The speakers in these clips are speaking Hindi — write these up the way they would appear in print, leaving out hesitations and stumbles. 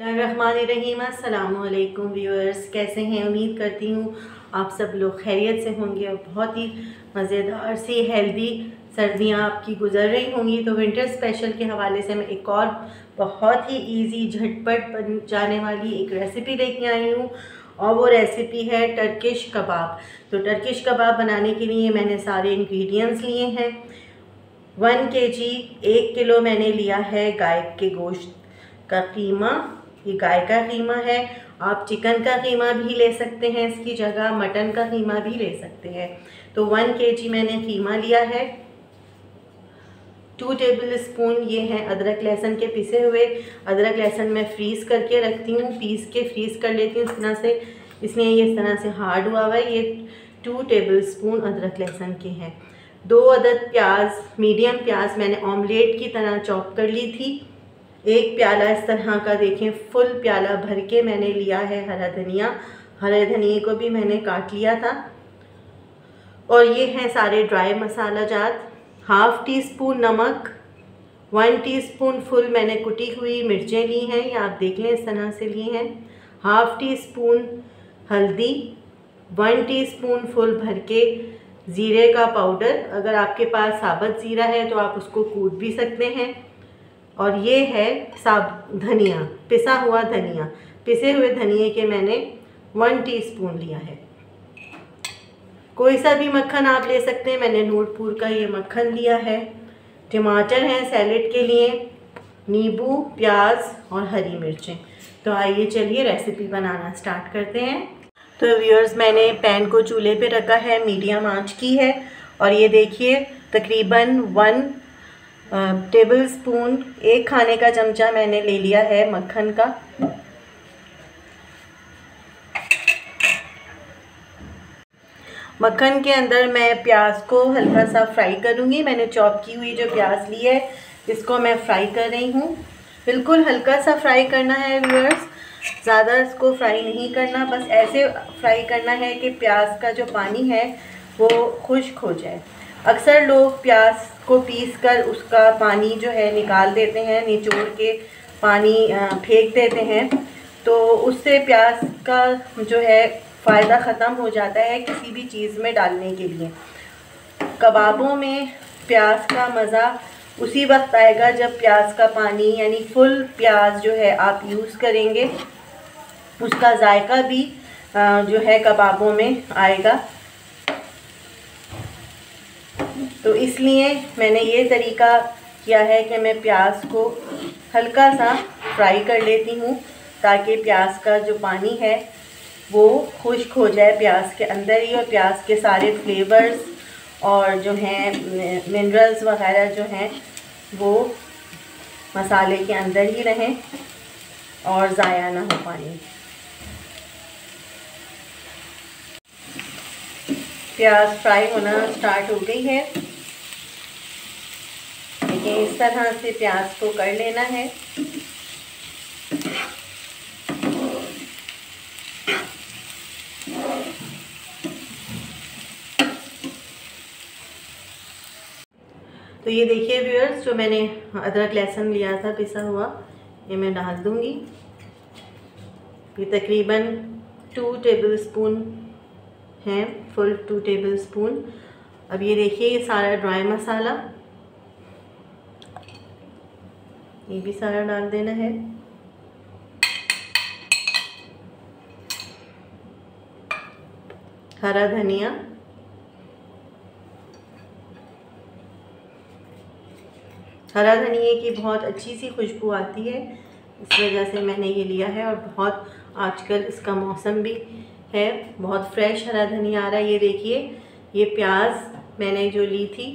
बिस्मिल्लाहिर्रहमानिर्रहीम। अस्सलामुअलैकुम व्यूअर्स, कैसे हैं? उम्मीद करती हूँ आप सब लोग खैरियत से होंगे और बहुत ही मज़ेदार सी हेल्दी सर्दियाँ आपकी गुजर रही होंगी। तो विंटर स्पेशल के हवाले से मैं एक और बहुत ही इजी झटपट बन जाने वाली एक रेसिपी लेके आई हूँ और वो रेसिपी है टर्किश कबाब। तो टर्किश कबाब बनाने के लिए मैंने सारे इंग्रेडिएंट्स लिए हैं। 1 kg 1 किलो मैंने लिया है गाय के गोश्त का कीमा। ये गाय का कीमा है, आप चिकन का कीमा भी ले सकते हैं, इसकी जगह मटन का कीमा भी ले सकते हैं। तो 1 kg मैंने कीमा लिया है। 2 टेबल स्पून ये हैं अदरक लहसुन के पिसे हुए। अदरक लहसुन मैं फ्रीज़ करके रखती हूँ, पीस के फ्रीज़ कर लेती हूँ इस तरह से, इसलिए ये इस तरह से हार्ड हुआ हुआ है। ये 2 टेबल स्पून अदरक लहसुन के हैं। 2 अदद प्याज, मीडियम प्याज मैंने ऑमलेट की तरह चॉप कर ली थी। 1 प्याला इस तरह का देखें फुल प्याला भर के मैंने लिया है हरा धनिया। हरे धनिए को भी मैंने काट लिया था। और ये हैं सारे ड्राई मसाला जात। 1/2 टीस्पून नमक, 1 टीस्पून फुल मैंने कुटी हुई मिर्चें ली हैं, ये आप देख लें इस तरह से ली हैं। 1/2 टीस्पून हल्दी, 1 टीस्पून फुल भर के ज़ीरे का पाउडर। अगर आपके पास साबुत ज़ीरा है तो आप उसको कूट भी सकते हैं। और ये है धनिया, पिसा हुआ धनिया। पिसे हुए धनिए के मैंने 1 टीस्पून लिया है। कोई सा भी मक्खन आप ले सकते हैं, मैंने नूरपुर का ये मक्खन लिया है। टमाटर हैं सैलेड के लिए, नींबू, प्याज और हरी मिर्चें। तो आइए चलिए रेसिपी बनाना स्टार्ट करते हैं। तो व्यूअर्स, मैंने पैन को चूल्हे पे रखा है, मीडियम आंच की है। और ये देखिए तकरीबन 1 टेबल स्पून, 1 खाने का चमचा मैंने ले लिया है मक्खन का। मक्खन के अंदर मैं प्याज को हल्का सा फ्राई करूँगी। मैंने चॉप की हुई जो प्याज ली है इसको मैं फ्राई कर रही हूँ। बिल्कुल हल्का सा फ्राई करना है व्यूअर्स, ज़्यादा इसको फ्राई नहीं करना, बस ऐसे फ्राई करना है कि प्याज का जो पानी है वो खुश्क हो जाए। अक्सर लोग प्याज को पीसकर उसका पानी जो है निकाल देते हैं, निचोड़ के पानी फेंक देते हैं, तो उससे प्याज का जो है फ़ायदा ख़त्म हो जाता है किसी भी चीज़ में डालने के लिए। कबाबों में प्याज का मज़ा उसी वक्त आएगा जब प्याज का पानी यानी फुल प्याज जो है आप यूज़ करेंगे, उसका जायका भी जो है कबाबों में आएगा। तो इसलिए मैंने ये तरीका किया है कि मैं प्याज को हल्का सा फ्राई कर लेती हूँ ताकि प्याज का जो पानी है वो खुश्क हो जाए प्याज के अंदर ही, और प्याज के सारे फ्लेवर्स और जो हैं मिनरल्स वगैरह जो हैं वो मसाले के अंदर ही रहें और ज़ाया ना हो पानी। प्याज फ्राई होना स्टार्ट हो गई है। देखिए इस तरह से प्याज को कर लेना है। तो ये देखिए व्यूअर्स, जो मैंने अदरक लहसुन लिया था पिसा हुआ, ये मैं डाल दूंगी। ये तकरीबन 2 टेबल स्पून हैं, फुल 2 टेबल स्पून। अब ये देखिए ये सारा ड्राई मसाला, ये भी सारा डाल देना है। हरा धनिया, हरा धनिए की बहुत अच्छी सी खुशबू आती है, इस वजह से मैंने ये लिया है। और बहुत आजकल इसका मौसम भी है, बहुत फ्रेश हरा धनिया आ रहा है। ये देखिए ये प्याज मैंने जो ली थी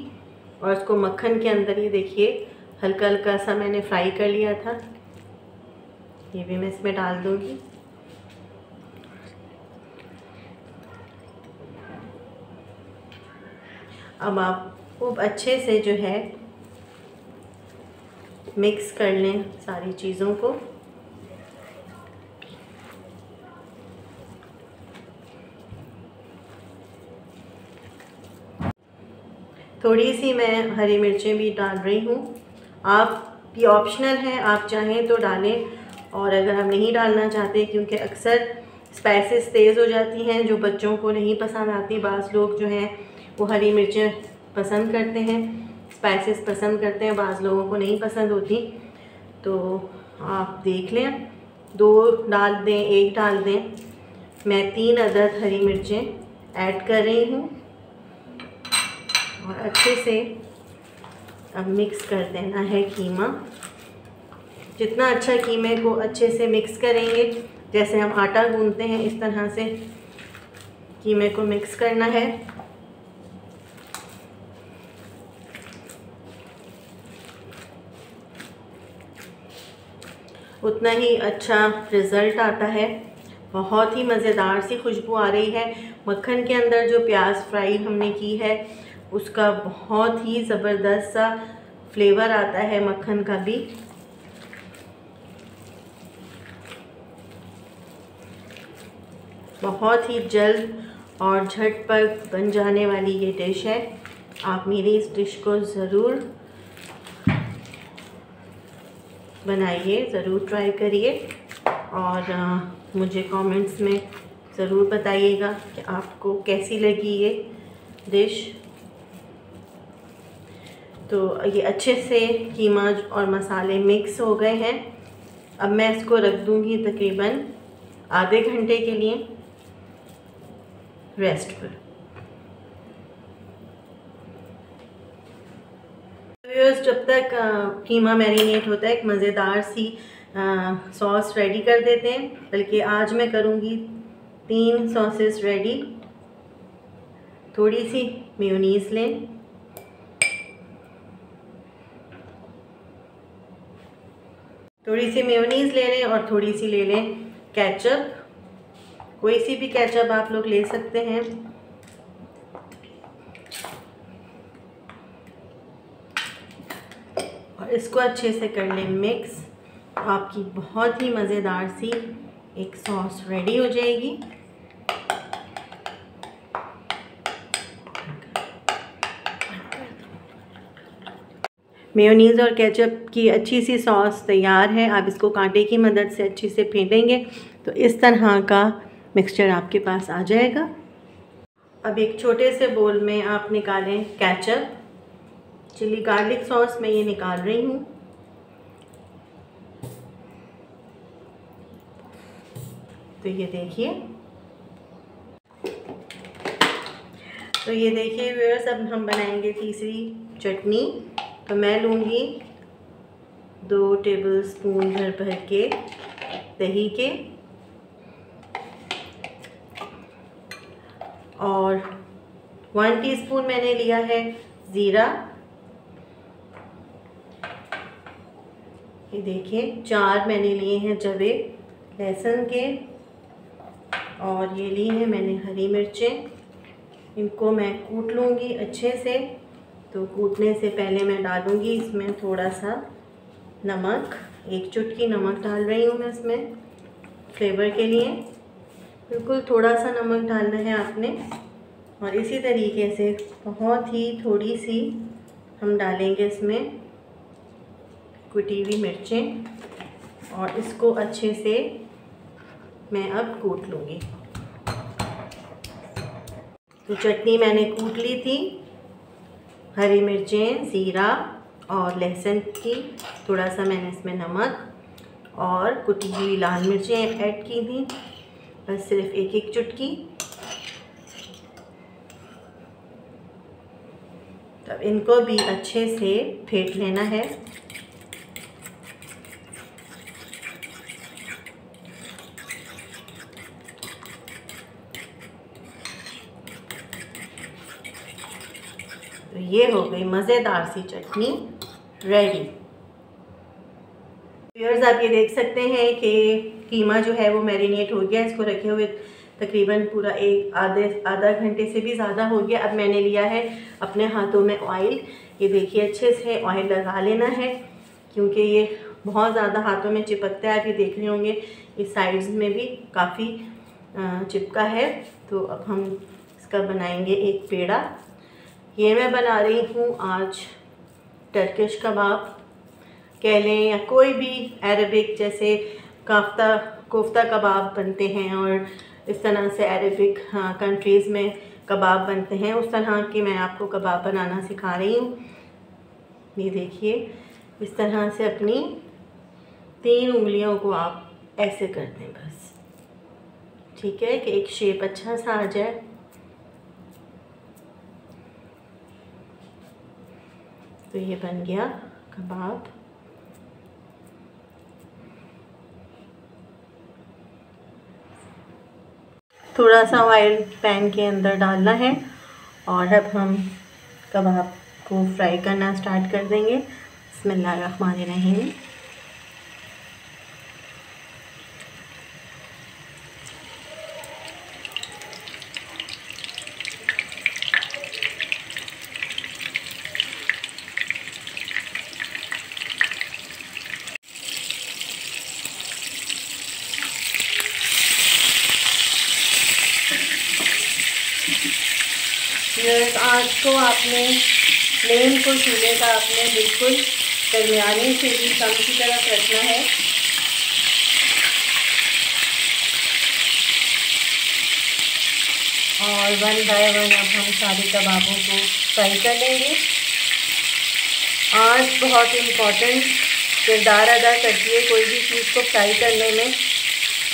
और उसको मक्खन के अंदर ये देखिए हल्का हल्का सा मैंने फ्राई कर लिया था, ये भी मैं इसमें डाल दूँगी। अब आप खूब अच्छे से जो है मिक्स कर लें सारी चीज़ों को। थोड़ी सी मैं हरी मिर्चें भी डाल रही हूँ, आप ये ऑप्शनल है, आप चाहें तो डालें और अगर हम नहीं डालना चाहते, क्योंकि अक्सर स्पाइसेस तेज़ हो जाती हैं जो बच्चों को नहीं पसंद आती, बाज़ लोग जो हैं वो हरी मिर्चें पसंद करते हैं, स्पाइसेस पसंद करते हैं, बाज़ लोगों को नहीं पसंद होती, तो आप देख लें, 2 डाल दें, 1 डाल दें। मैं 3 अदद हरी मिर्चें ऐड कर रही हूँ और अच्छे से अब मिक्स कर देना है कीमा। जितना अच्छा कीमे को अच्छे से मिक्स करेंगे, जैसे हम आटा गूंथते हैं इस तरह से कीमे को मिक्स करना है। उतना ही अच्छा रिज़ल्ट आता है। बहुत ही मज़ेदार सी खुशबू आ रही है। मक्खन के अंदर जो प्याज फ्राई हमने की है उसका बहुत ही ज़बरदस्त सा फ्लेवर आता है मक्खन का भी। बहुत ही जल्द और झटपट बन जाने वाली ये डिश है। आप मेरी इस डिश को ज़रूर बनाइए, ज़रूर ट्राई करिए और मुझे कमेंट्स में ज़रूर बताइएगा कि आपको कैसी लगी ये डिश। तो ये अच्छे से कीमा और मसाले मिक्स हो गए हैं। अब मैं इसको रख दूँगी तकरीबन आधे घंटे के लिए रेस्ट पर। व्यूअर्स, जब तक कीमा मैरिनेट होता है एक मज़ेदार सी सॉस रेडी कर देते हैं। बल्कि आज मैं करूँगी 3 सॉसेस रेडी। थोड़ी सी मेयोनीज़ लें, थोड़ी सी मेयोनीज़ ले लें और थोड़ी सी ले लें केचप। कोई सी भी केचप आप लोग ले सकते हैं। और इसको अच्छे से कर लें मिक्स। आपकी बहुत ही मज़ेदार सी एक सॉस रेडी हो जाएगी। मेयोनीज़ और केचप की अच्छी सी सॉस तैयार है। आप इसको कांटे की मदद से अच्छे से फेंटेंगे तो इस तरह का मिक्सचर आपके पास आ जाएगा। अब एक छोटे से बोल में आप निकालें केचप, चिली गार्लिक सॉस मैं ये निकाल रही हूँ। तो ये देखिए, व्यूअर्स, अब हम बनाएंगे तीसरी चटनी। तो मैं लूँगी 2 टेबलस्पून भर के दही के और 1 टीस्पून मैंने लिया है ज़ीरा। ये देखिए 4 मैंने लिए हैं जवे लहसुन के और ये ली हैं मैंने हरी मिर्चें। इनको मैं कूट लूँगी अच्छे से। तो कूटने से पहले मैं डालूँगी इसमें थोड़ा सा नमक, 1 चुटकी नमक डाल रही हूँ मैं इसमें फ्लेवर के लिए। बिल्कुल थोड़ा सा नमक डालना है आपने। और इसी तरीके से बहुत ही थोड़ी सी हम डालेंगे इसमें कुटी हुई मिर्चें और इसको अच्छे से मैं अब कूट लूँगी। तो चटनी मैंने कूट ली थी, हरी मिर्चें, ज़ीरा और लहसुन की, थोड़ा सा मैंने इसमें नमक और कुटी हुई लाल मिर्चें ऐड की थी, बस सिर्फ 1 चुटकी। तब इनको भी अच्छे से फेंट लेना है। तो ये हो गई मज़ेदार सी चटनी रेडी। व्यूअर्स, आप ये देख सकते हैं कि कीमा जो है वो मैरिनेट हो गया। इसको रखे हुए तकरीबन पूरा आधा घंटे से भी ज़्यादा हो गया। अब मैंने लिया है अपने हाथों में ऑयल। ये देखिए अच्छे से ऑयल लगा लेना है क्योंकि ये बहुत ज़्यादा हाथों में चिपकता है। आप ये देख रहे होंगे इस साइड्स में भी काफ़ी चिपका है। तो अब हम इसका बनाएंगे एक पेड़ा। ये मैं बना रही हूँ आज टर्किश कबाब कह लें या कोई भी अरबिक जैसे कोफ्ता कबाब बनते हैं और इस तरह से अरेबिक कंट्रीज़ में कबाब बनते हैं, उस तरह के मैं आपको कबाब बनाना सिखा रही हूँ। ये देखिए, इस तरह से अपनी 3 उंगलियों को आप ऐसे कर दें बस, ठीक है, कि एक शेप अच्छा सा आ जाए। तो ये बन गया कबाब। थोड़ा सा ऑयल पैन के अंदर डालना है और अब हम कबाब को फ्राई करना स्टार्ट कर देंगे। बिस्मिल्लाहिर्रहमानिर्रहीम। आँच को आपने फ्लेम को चूल्हे का आपने बिल्कुल दरमियाने से भी कम की तरफ रखना है। और 1 बाय 1 अब हम सारे कबाबों को फ्राई कर लेंगे। आँच बहुत इम्पॉर्टेंट किरदार अदा करती है कोई भी चीज़ को फ्राई करने में।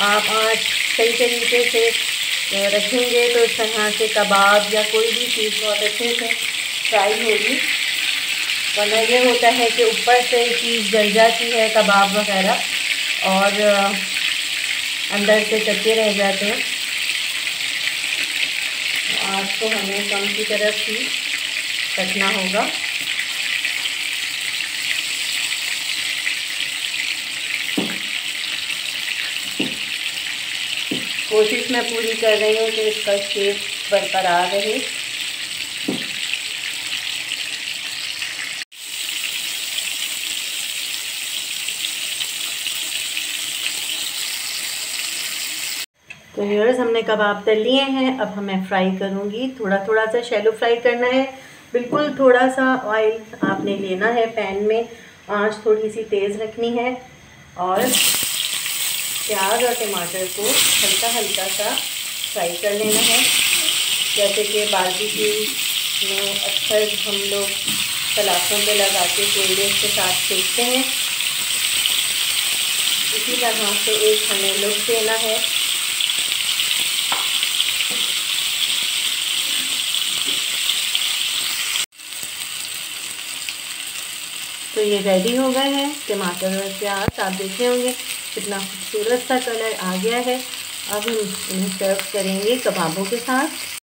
आप आँच सही तरीके से रखेंगे तो इस तरह से कबाब या कोई भी चीज़ बहुत अच्छे से फ्राई होगी। वरना ये होता है कि ऊपर से चीज़ जल जाती है, कबाब वगैरह, और अंदर से कच्चे रह जाते हैं। आँच को हमें कम की तरफ ही रखना होगा। कोशिश मैं पूरी कर रही हूँ कि इसका शेप बरकरार रहे। तो व्यूअर्स, हमने कबाब तल लिए हैं। अब हमें फ्राई करूँगी। थोड़ा थोड़ा सा शैलो फ्राई करना है। बिल्कुल थोड़ा सा ऑयल आपने लेना है पैन में। आंच थोड़ी सी तेज़ रखनी है और प्याज और टमाटर को हल्का हल्का सा फ्राई कर लेना है। जैसे कि बारबेक्यू में अक्सर हम लोग सलाखों पे लगा के कोयले के साथ सेकते हैं, इसी तरह से एक हमें लुक देना है। तो ये रेडी हो गए हैं टमाटर और प्याज। आप देखे होंगे कितना खूबसूरत सा कलर आ गया है। अब हम इन्हें सर्व करेंगे कबाबों के साथ।